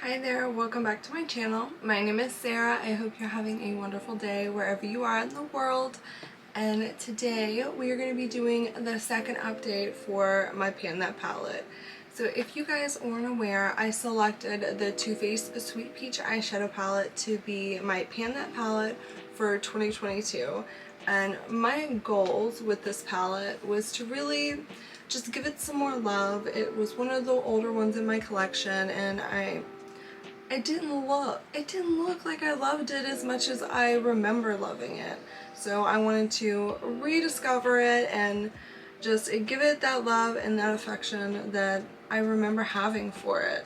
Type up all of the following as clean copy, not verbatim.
Hi there, welcome back to my channel. My name is Sarah. I hope you're having a wonderful day wherever you are in the world. And today we are going to be doing the second update for my Pan That palette. So if you guys weren't aware, I selected the Too Faced Sweet Peach eyeshadow palette to be my Pan That palette for 2022. And my goals with this palette was to really just give it some more love. It was one of the older ones in my collection, and it didn't look like I loved it as much as I remember loving it. So I wanted to rediscover it and just give it that love and that affection that I remember having for it.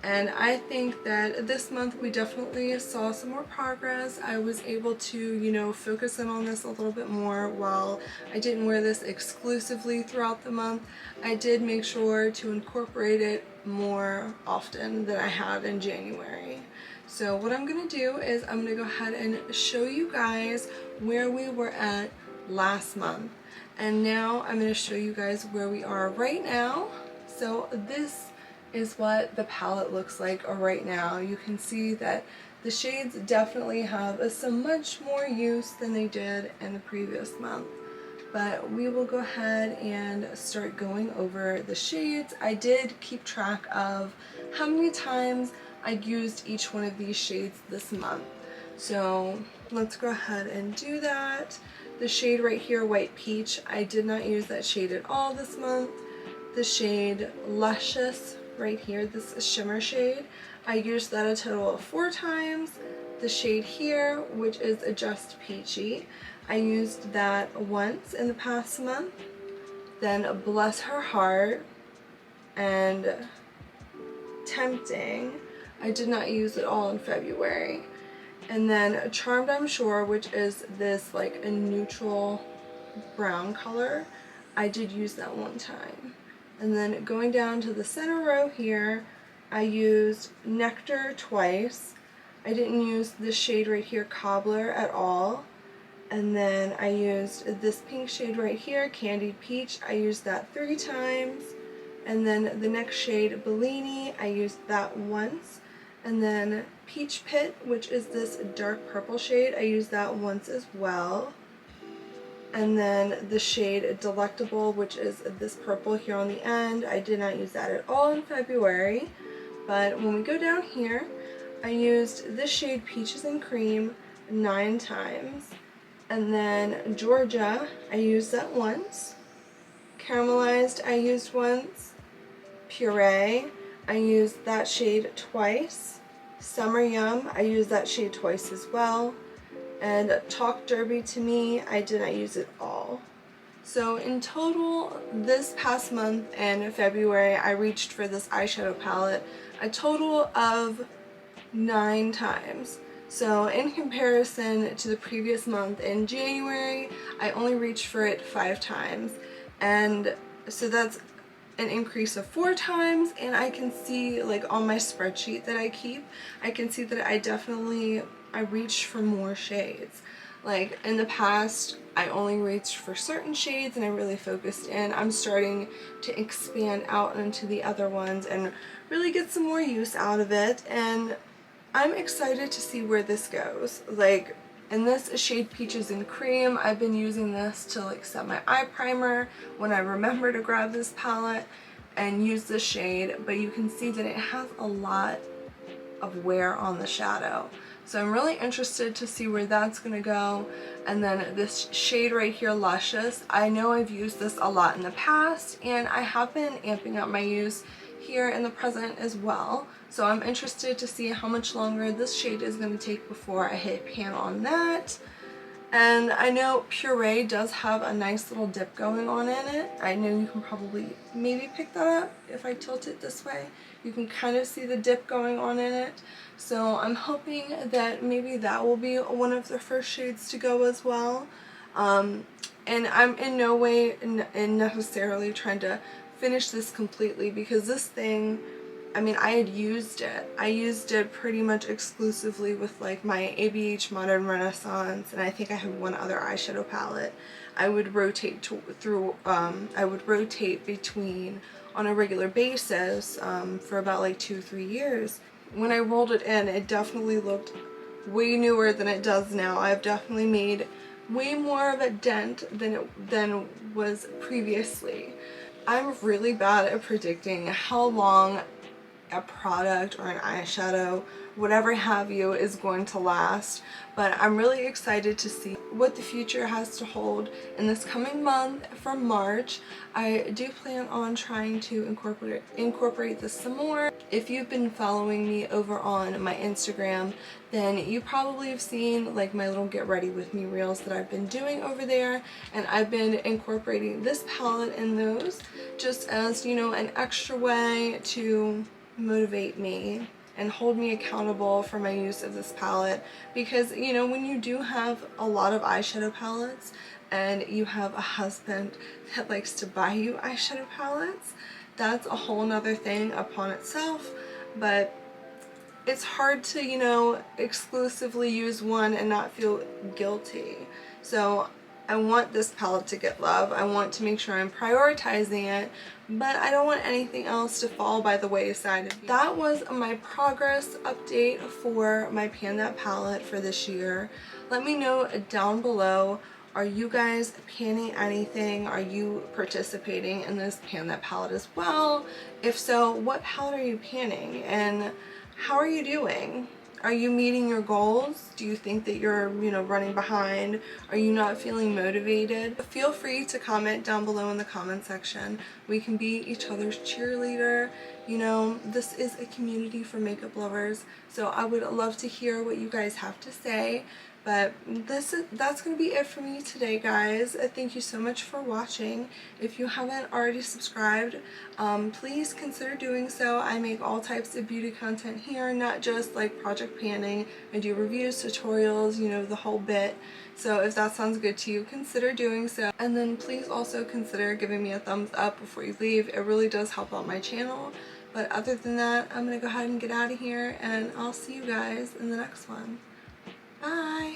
And I think that this month we definitely saw some more progress. I was able to, focus in on this a little bit more. While I didn't wear this exclusively throughout the month, I did make sure to incorporate it more often than I had in January. So what I'm going to do is I'm going to go ahead and show you guys where we were at last month. And now I'm going to show you guys where we are right now. So this is what the palette looks like right now. You can see that the shades definitely have some much more use than they did in the previous month. But we will go ahead and start going over the shades. I did keep track of how many times I used each one of these shades this month. So let's go ahead and do that. The shade right here, White Peach, I did not use that shade at all this month. The shade Luscious right here, this shimmer shade, I used that a total of 4 times. The shade here, which is Just Peachy, I used that once in the past month. Then Bless Her Heart and Tempting, I did not use at all in February. And then Charmed I'm Sure, which is this like a neutral brown color, I did use that one time. And then going down to the center row here, I used Nectar twice. I didn't use this shade right here, Cobbler, at all. And then I used this pink shade right here, Candied Peach. I used that 3 times. And then the next shade, Bellini, I used that once. And then Peach Pit, which is this dark purple shade, I used that once as well. And then the shade Delectable, which is this purple here on the end, I did not use that at all in February. But when we go down here, I used this shade Peaches and Cream 9 times. And then Georgia, I used that once. Caramelized, I used once. Puree, I used that shade twice. Summer Yum, I used that shade twice as well. And Talk Derby to Me, I did not use it all. So in total, this past month in February, I reached for this eyeshadow palette a total of 9 times. So in comparison to the previous month in January, I only reached for it 5 times. And so that's an increase of 4 times, and I can see, like, on my spreadsheet that I keep, I can see that I reached for more shades. Like in the past, I only reached for certain shades and I really focused in. I'm starting to expand out into the other ones and really get some more use out of it, and I'm excited to see where this goes. Like in this shade Peaches and Cream, I've been using this to like set my eye primer when I remember to grab this palette and use this shade, but you can see that it has a lot of wear on the shadow. So I'm really interested to see where that's going to go. And then this shade right here, Luscious, I know I've used this a lot in the past, and I have been amping up my use here in the present as well. So I'm interested to see how much longer this shade is going to take before I hit pan on that. And I know Puree does have a nice little dip going on in it. I know you can probably maybe pick that up if I tilt it this way. You can kind of see the dip going on in it. So I'm hoping that maybe that will be one of the first shades to go as well. And I'm in no way necessarily trying to finish this completely, because this thing, I mean, I had used it. I used it pretty much exclusively with like my ABH Modern Renaissance, and I think I had one other eyeshadow palette. I would rotate between on a regular basis for about like 2-3 years. when I rolled it in, it definitely looked way newer than it does now. I've definitely made way more of a dent than was previously. I'm really bad at predicting how long a product or an eyeshadow, whatever have you, is going to last, but I'm really excited to see what the future has to hold in this coming month. For March, I do plan on trying to incorporate this some more. If you've been following me over on my Instagram, then you probably have seen like my little get ready with me reels that I've been doing over there, and I've been incorporating this palette in those just as, you know, an extra way to motivate me and hold me accountable for my use of this palette, because, you know, when you do have a lot of eyeshadow palettes and you have a husband that likes to buy you eyeshadow palettes, that's a whole nother thing upon itself. But it's hard to, you know, exclusively use one and not feel guilty. So I want this palette to get love. I want to make sure I'm prioritizing it, but I don't want anything else to fall by the wayside. That was my progress update for my Pan That palette for this year. Let me know down below, are you guys panning anything? Are you participating in this Pan That palette as well? If so, what palette are you panning and how are you doing? Are you meeting your goals? Do you think that you're, you know, running behind? Are you not feeling motivated? Feel free to comment down below in the comment section. We can be each other's cheerleader. You know, this is a community for makeup lovers, so I would love to hear what you guys have to say. But that's going to be it for me today, guys. Thank you so much for watching. If you haven't already subscribed, please consider doing so. I make all types of beauty content here, not just like project panning. I do reviews, tutorials, you know, the whole bit. So if that sounds good to you, consider doing so. And then please also consider giving me a thumbs up before you leave. It really does help out my channel. But other than that, I'm going to go ahead and get out of here, and I'll see you guys in the next one. Bye!